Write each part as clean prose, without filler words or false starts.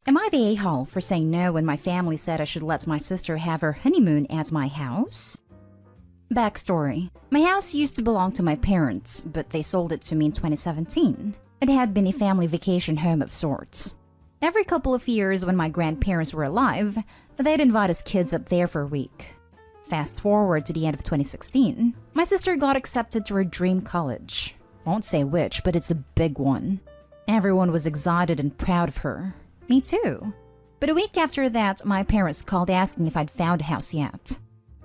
Am I the a-hole for saying no when my family said I should let my sister have her honeymoon at my house? Backstory. My house used to belong to my parents, but they sold it to me in 2017. It had been a family vacation home of sorts. Every couple of years when my grandparents were alive, they'd invite us kids up there for a week. Fast forward to the end of 2016, my sister got accepted to her dream college. Won't say which, but it's a big one. Everyone was excited and proud of her. Me too. But a week after that, my parents called asking if I'd found a house yet.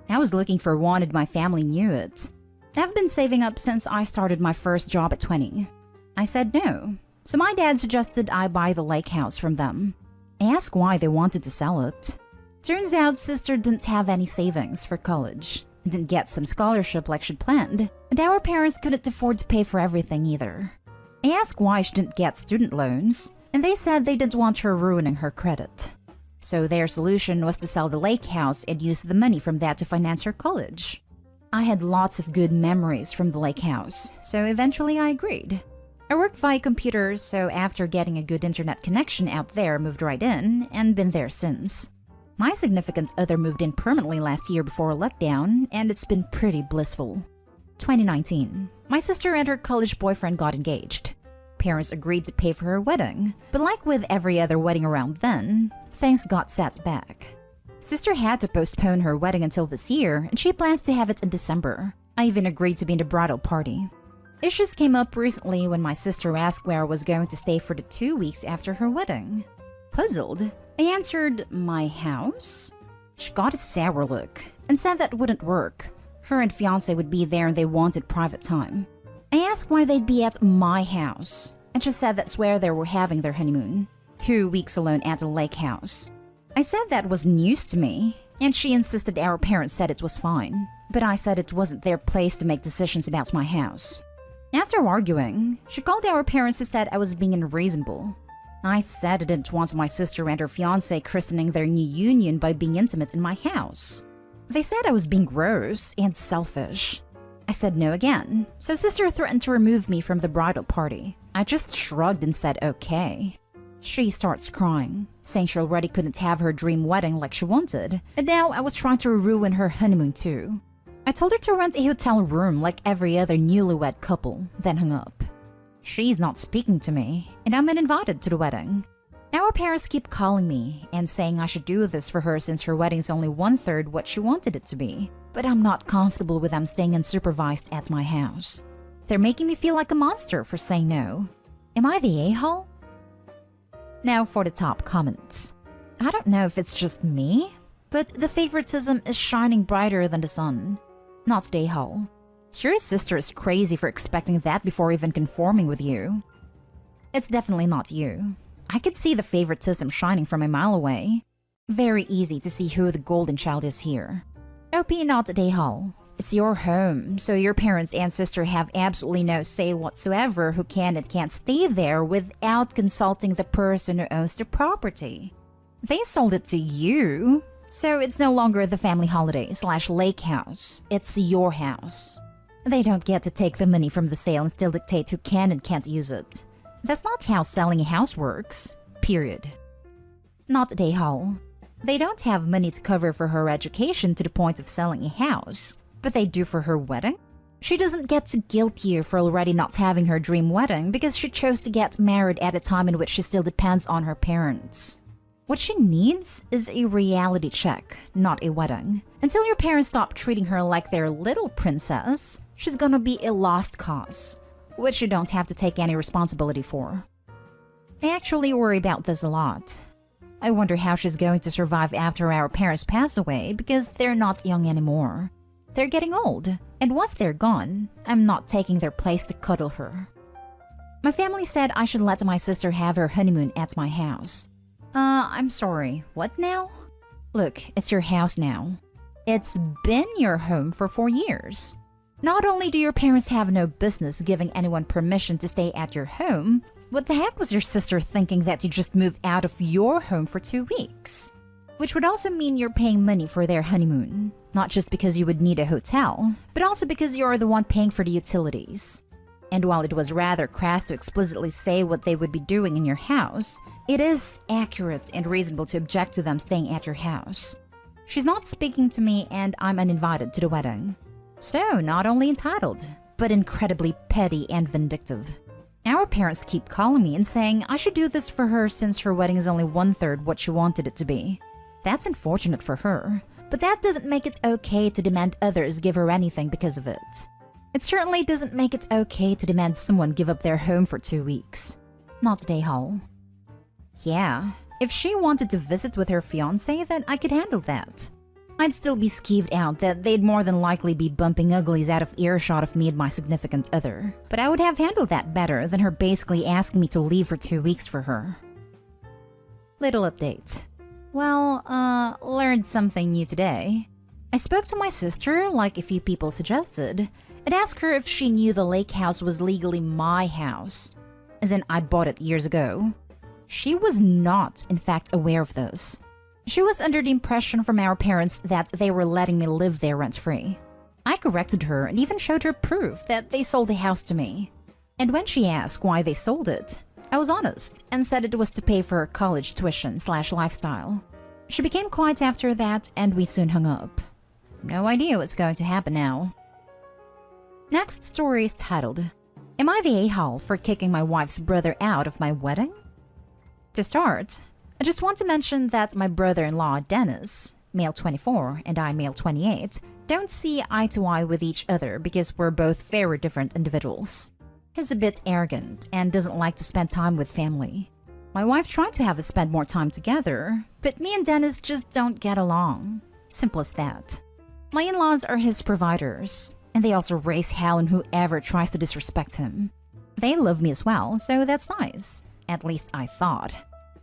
I was looking for one and my family knew it. I've been saving up since I started my first job at 20. I said no, so my dad suggested I buy the lake house from them. I asked why they wanted to sell it. Turns out sister didn't have any savings for college, didn't get some scholarship like she'd planned, and our parents couldn't afford to pay for everything either. I asked why she didn't get student loans, and they said they didn't want her ruining her credit. So their solution was to sell the lake house and use the money from that to finance her college. I had lots of good memories from the lake house, so eventually I agreed. I worked via computers, so after getting a good internet connection out there, moved right in, and been there since. My significant other moved in permanently last year before a lockdown, and it's been pretty blissful. 2019. My sister and her college boyfriend got engaged. Parents agreed to pay for her wedding, but like with every other wedding around then, things got set back. Sister had to postpone her wedding until this year, and she plans to have it in December. I even agreed to be in the bridal party. Issues came up recently when my sister asked where I was going to stay for the 2 weeks after her wedding. Puzzled, I answered, my house? She got a sour look and said that wouldn't work. Her and fiancé would be there and they wanted private time. I asked why they'd be at my house, and she said that's where they were having their honeymoon. 2 weeks alone at a lake house. I said that was news to me, and she insisted our parents said it was fine, but I said it wasn't their place to make decisions about my house. After arguing, she called our parents who said I was being unreasonable. I said I didn't want my sister and her fiancé christening their new union by being intimate in my house. They said I was being gross and selfish. I said no again, so sister threatened to remove me from the bridal party. I just shrugged and said okay. She starts crying, saying she already couldn't have her dream wedding like she wanted, and now I was trying to ruin her honeymoon too. I told her to rent a hotel room like every other newlywed couple, then hung up. She's not speaking to me, and I'm uninvited to the wedding. Our parents keep calling me and saying I should do this for her since her wedding's only 1/3 what she wanted it to be. But I'm not comfortable with them staying unsupervised at my house. They're making me feel like a monster for saying no. Am I the a-hole? Now for the top comments. I don't know if it's just me, but the favoritism is shining brighter than the sun. Not the a-hole. Your sister is crazy for expecting that before even conforming with you. It's definitely not you. I could see the favoritism shining from a mile away. Very easy to see who the golden child is here. OP not the a-hole. It's your home, so your parents and sister have absolutely no say whatsoever who can and can't stay there without consulting the person who owns the property. They sold it to you, so it's no longer the family holiday / lake house. It's your house. They don't get to take the money from the sale and still dictate who can and can't use it. That's not how selling a house works. Period. Not the a-hole. They don't have money to cover for her education to the point of selling a house, but they do for her wedding? She doesn't get to guilt you for already not having her dream wedding because she chose to get married at a time in which she still depends on her parents. What she needs is a reality check, not a wedding. Until your parents stop treating her like their little princess, she's gonna be a lost cause, which you don't have to take any responsibility for. I actually worry about this a lot. I wonder how she's going to survive after our parents pass away because they're not young anymore. They're getting old, and once they're gone, I'm not taking their place to cuddle her. My family said I should let my sister have her honeymoon at my house. I'm sorry, what now? Look, it's your house now. It's been your home for 4 years. Not only do your parents have no business giving anyone permission to stay at your home, what the heck was your sister thinking that you just moved out of your home for 2 weeks? Which would also mean you're paying money for their honeymoon. Not just because you would need a hotel, but also because you're the one paying for the utilities. And while it was rather crass to explicitly say what they would be doing in your house, it is accurate and reasonable to object to them staying at your house. She's not speaking to me and I'm uninvited to the wedding. So, not only entitled, but incredibly petty and vindictive. Our parents keep calling me and saying I should do this for her since her wedding is only 1/3 what she wanted it to be. That's unfortunate for her, but that doesn't make it okay to demand others give her anything because of it. It certainly doesn't make it okay to demand someone give up their home for 2 weeks. Not today, Hall. Yeah, if she wanted to visit with her fiancé, then I could handle that. I'd still be skeeved out that they'd more than likely be bumping uglies out of earshot of me and my significant other. But I would have handled that better than her basically asking me to leave for 2 weeks for her. Little update. Well, learned something new today. I spoke to my sister, like a few people suggested, and asked her if she knew the lake house was legally my house. As in, I bought it years ago. She was not, in fact, aware of this. She was under the impression from our parents that they were letting me live there rent-free. I corrected her and even showed her proof that they sold the house to me. And when she asked why they sold it, I was honest and said it was to pay for her college tuition/lifestyle. She became quiet after that and we soon hung up. No idea what's going to happen now. Next story is titled, Am I the a-hole for kicking my wife's brother out of my wedding? To start, I just want to mention that my brother-in-law, Dennis, male 24 and I, male 28, don't see eye to eye with each other because we're both very different individuals. He's a bit arrogant and doesn't like to spend time with family. My wife tried to have us spend more time together, but me and Dennis just don't get along. Simple as that. My in-laws are his providers, and they also raise hell on whoever tries to disrespect him. They love me as well, so that's nice. At least I thought.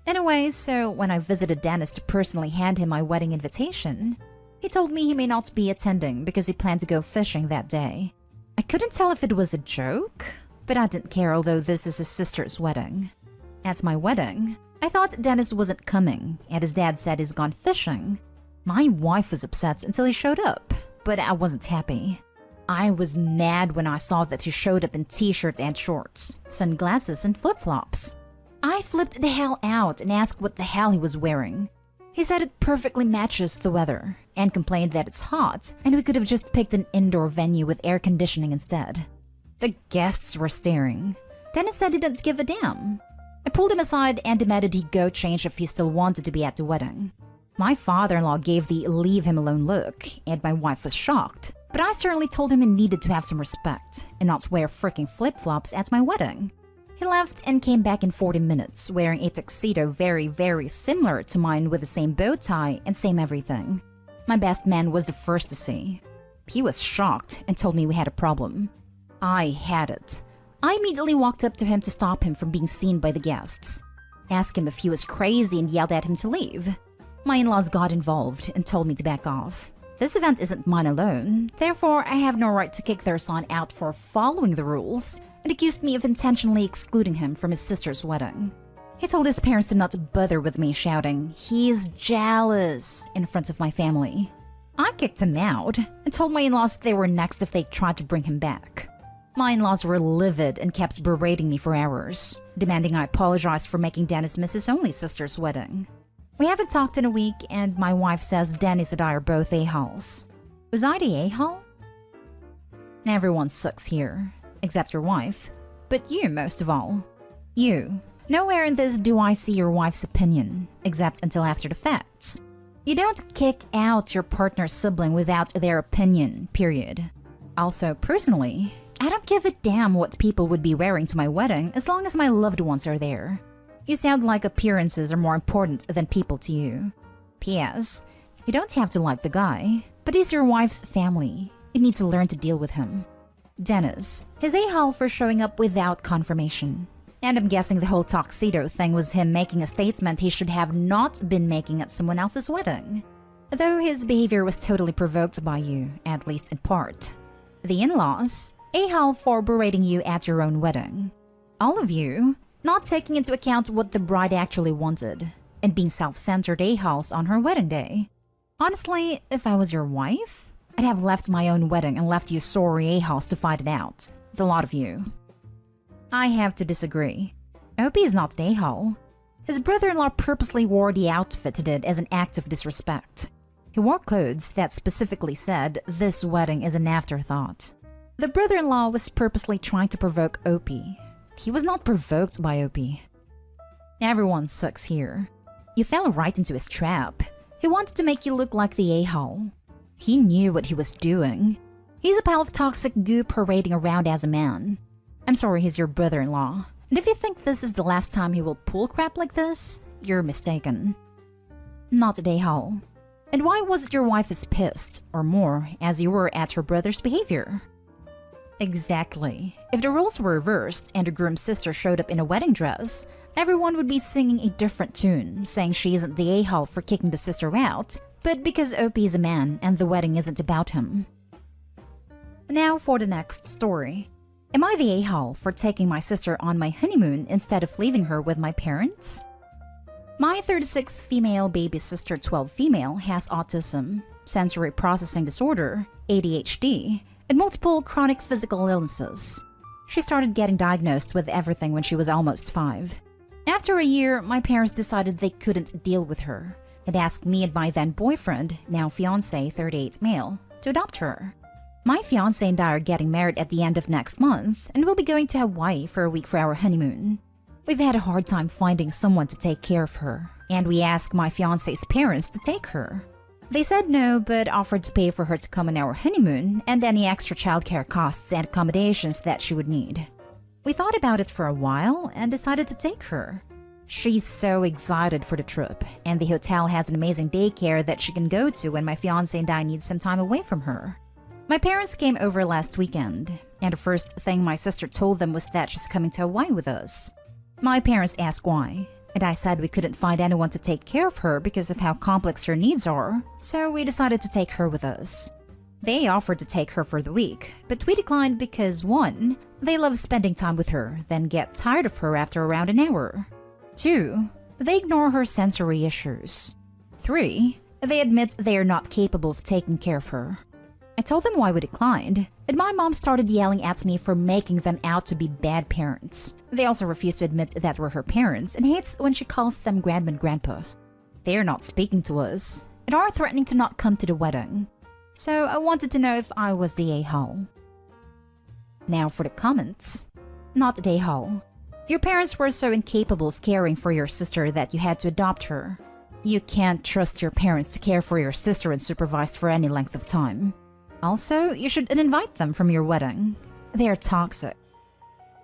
Anyway, so when I visited Dennis to personally hand him my wedding invitation, he told me he may not be attending because he planned to go fishing that day. I couldn't tell if it was a joke, but I didn't care, although this is his sister's wedding. At my wedding, I thought Dennis wasn't coming, and his dad said he's gone fishing. My wife was upset until he showed up, but I wasn't happy. I was mad when I saw that he showed up in t-shirt and shorts, sunglasses and flip-flops. I flipped the hell out and asked what the hell he was wearing. He said it perfectly matches the weather, and complained that it's hot and we could have just picked an indoor venue with air conditioning instead. The guests were staring. Dennis said he didn't give a damn. I pulled him aside and demanded he go change if he still wanted to be at the wedding. My father-in-law gave the leave him alone look, and my wife was shocked. But I certainly told him he needed to have some respect and not wear freaking flip-flops at my wedding. He left and came back in 40 minutes wearing a tuxedo very, very similar to mine with the same bow tie and same everything. My best man was the first to see. He was shocked and told me we had a problem. I had it. I immediately walked up to him to stop him from being seen by the guests. Asked him if he was crazy and yelled at him to leave. My in-laws got involved and told me to back off. This event isn't mine alone, therefore I have no right to kick their son out for following the rules, and accused me of intentionally excluding him from his sister's wedding. He told his parents to not bother with me, shouting, "He's jealous," in front of my family. I kicked him out and told my in-laws they were next if they tried to bring him back. My in-laws were livid and kept berating me for hours, demanding I apologize for making Dennis miss his only sister's wedding. We haven't talked in a week, and my wife says Dennis and I are both a-holes. Was I the a-hole? Everyone sucks here, except your wife. But you, most of all. You. Nowhere in this do I see your wife's opinion, except until after the facts. You don't kick out your partner's sibling without their opinion, period. Also, personally, I don't give a damn what people would be wearing to my wedding as long as my loved ones are there. You sound like appearances are more important than people to you. P.S. You don't have to like the guy, but he's your wife's family. You need to learn to deal with him. Dennis, he's a-hole for showing up without confirmation. And I'm guessing the whole tuxedo thing was him making a statement he should have not been making at someone else's wedding. Though his behavior was totally provoked by you, at least in part. The in-laws, a-hole for berating you at your own wedding. All of you, not taking into account what the bride actually wanted, and being self-centered a-holes on her wedding day. Honestly, if I was your wife, I'd have left my own wedding and left you sorry a-holes to fight it out. The lot of you. I have to disagree. Opie is not an a-hole. His brother-in-law purposely wore the outfit he did as an act of disrespect. He wore clothes that specifically said, "This wedding is an afterthought." The brother-in-law was purposely trying to provoke Opie. He was not provoked by Opie. Everyone sucks here. You fell right into his trap. He wanted to make you look like the a-hole. He knew what he was doing. He's a pile of toxic goo parading around as a man. I'm sorry he's your brother-in-law. And if you think this is the last time he will pull crap like this, you're mistaken. Not a a-hole. And why was it your wife is pissed, or more, as you were at her brother's behavior? Exactly. If the roles were reversed and the groom's sister showed up in a wedding dress, everyone would be singing a different tune, saying she isn't the a-hole for kicking the sister out, but because Opie is a man and the wedding isn't about him. Now for the next story. Am I the a-hole for taking my sister on my honeymoon instead of leaving her with my parents? My 36 female baby sister 12 female has autism, sensory processing disorder, ADHD, and multiple chronic physical illnesses. She started getting diagnosed with everything when she was almost 5. After a year, my parents decided they couldn't deal with her and asked me and my then boyfriend, now fiance 38 male, to adopt her. My fiance and I are getting married at the end of next month and we'll be going to Hawaii for a week for our honeymoon. We've had a hard time finding someone to take care of her, and we asked my fiance's parents to take her. They said no, but offered to pay for her to come on our honeymoon and any extra childcare costs and accommodations that she would need. We thought about it for a while and decided to take her. She's so excited for the trip, and the hotel has an amazing daycare that she can go to when my fiance and I need some time away from her. My parents came over last weekend, and the first thing my sister told them was that she's coming to Hawaii with us. My parents asked why, and I said we couldn't find anyone to take care of her because of how complex her needs are, so we decided to take her with us. They offered to take her for the week, but we declined because 1. They love spending time with her, then get tired of her after around an hour. 2. They ignore her sensory issues. 3. They admit they are not capable of taking care of her. I told them why we declined, and my mom started yelling at me for making them out to be bad parents. They also refused to admit that we're her parents and hates when she calls them grandma and grandpa. They are not speaking to us and are threatening to not come to the wedding. So I wanted to know if I was the a-hole. Now for the comments. Not the a-hole. Your parents were so incapable of caring for your sister that you had to adopt her. You can't trust your parents to care for your sister unsupervised for any length of time. Also, you should uninvite them from your wedding. They are toxic.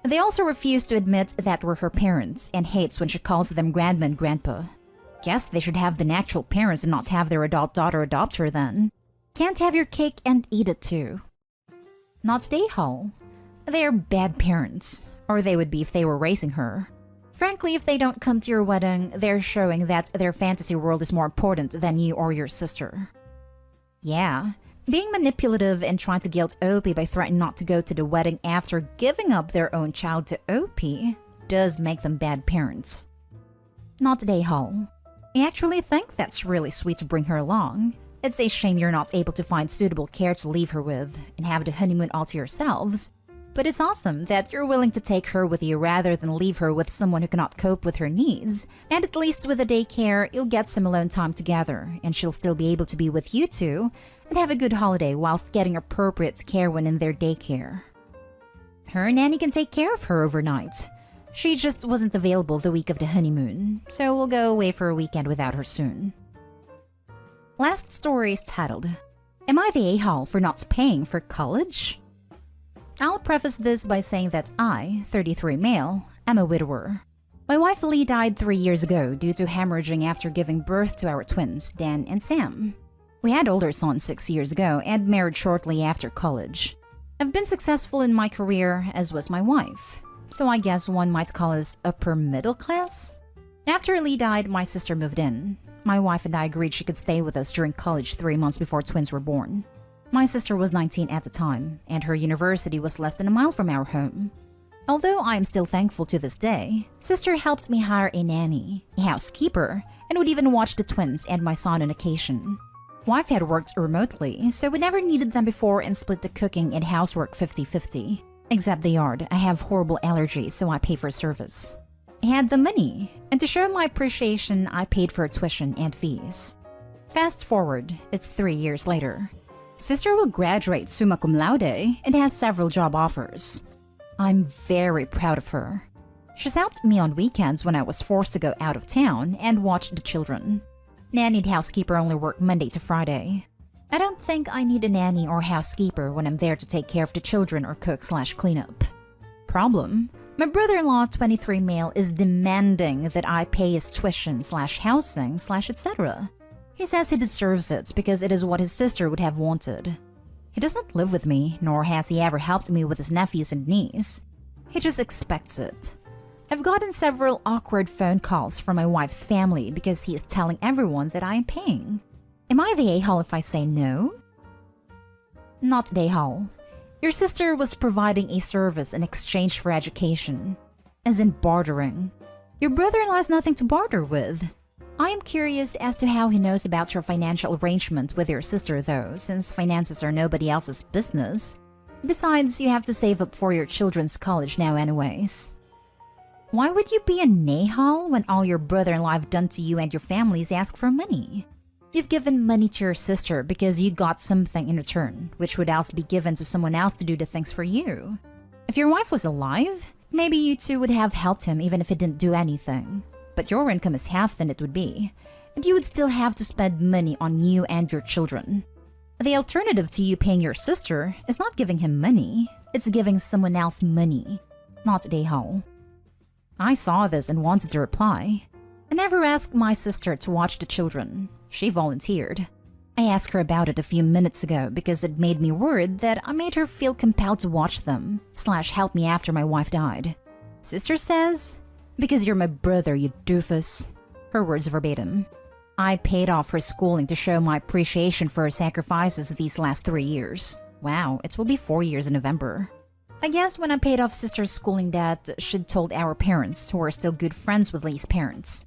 They also refuse to admit that we're her parents and hates when she calls them grandma and grandpa. Guess they should have been actual parents and not have their adult daughter adopt her then. Can't have your cake and eat it too. Not the a-hole. They are bad parents, or they would be if they were raising her. Frankly, if they don't come to your wedding, they're showing that their fantasy world is more important than you or your sister. Yeah. Being manipulative and trying to guilt Opie by threatening not to go to the wedding after giving up their own child to Opie does make them bad parents. Not the a-hole. I actually think that's really sweet to bring her along. It's a shame you're not able to find suitable care to leave her with and have the honeymoon all to yourselves. But it's awesome that you're willing to take her with you rather than leave her with someone who cannot cope with her needs. And at least with the daycare, you'll get some alone time together, and she'll still be able to be with you two and have a good holiday whilst getting appropriate care when in their daycare. Her nanny can take care of her overnight. She just wasn't available the week of the honeymoon, so we'll go away for a weekend without her soon. Last story is titled, Am I the a-hole for not paying for college? I'll preface this by saying that I, 33 male, am a widower. My wife Lee died 3 years ago due to hemorrhaging after giving birth to our twins, Dan and Sam. We had older sons 6 years ago and married shortly after college. I've been successful in my career, as was my wife. So I guess one might call us upper middle class? After Lee died, my sister moved in. My wife and I agreed she could stay with us during college 3 months before twins were born. My sister was 19 at the time, and her university was less than a mile from our home. Although I am still thankful to this day, sister helped me hire a nanny, a housekeeper, and would even watch the twins and my son on occasion. Wife had worked remotely, so we never needed them before and split the cooking and housework 50-50. Except they aren't. I have horrible allergies, so I pay for service. I had the money, and to show my appreciation, I paid for tuition and fees. Fast forward, it's 3 years later. Sister will graduate summa cum laude and has several job offers. I'm very proud of her. She's helped me on weekends when I was forced to go out of town and watch the children. Nanny and housekeeper only work Monday to Friday. I don't think I need a nanny or housekeeper when I'm there to take care of the children or cook/clean up. Problem? My brother-in-law, 23 male, is demanding that I pay his tuition/housing/etc. He says he deserves it because it is what his sister would have wanted. He doesn't live with me, nor has he ever helped me with his nephews and niece. He just expects it. I've gotten several awkward phone calls from my wife's family because he is telling everyone that I am paying. Am I the a-hole if I say no? Not the a-hole. Your sister was providing a service in exchange for education, as in bartering. Your brother-in-law has nothing to barter with. I am curious as to how he knows about your financial arrangement with your sister though, since finances are nobody else's business. Besides, you have to save up for your children's college now anyways. Why would you be a a-hole when all your brother-in-law have done to you and your families ask for money? You've given money to your sister because you got something in return, which would else be given to someone else to do the things for you. If your wife was alive, maybe you two would have helped him even if he didn't do anything. But your income is half than it would be, and you would still have to spend money on you and your children. The alternative to you paying your sister is not giving him money, it's giving someone else money, not the a-hole. I saw this and wanted to reply. I never asked my sister to watch the children. She volunteered. I asked her about it a few minutes ago because it made me worried that I made her feel compelled to watch them/help me after my wife died. Sister says, "Because you're my brother, you doofus." Her words verbatim. I paid off her schooling to show my appreciation for her sacrifices these last 3 years. Wow, it will be 4 years in November. I guess when I paid off sister's schooling debt, she'd told our parents, who are still good friends with Lee's parents.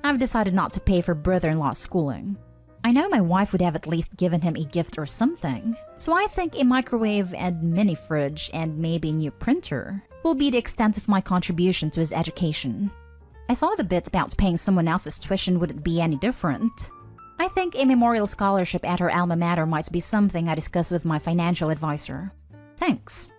I've decided not to pay for brother-in-law's schooling. I know my wife would have at least given him a gift or something, so I think a microwave and mini fridge and maybe a new printer will be the extent of my contribution to his education. I saw the bit about paying someone else's tuition wouldn't be any different. I think a memorial scholarship at her alma mater might be something I discuss with my financial advisor. Thanks.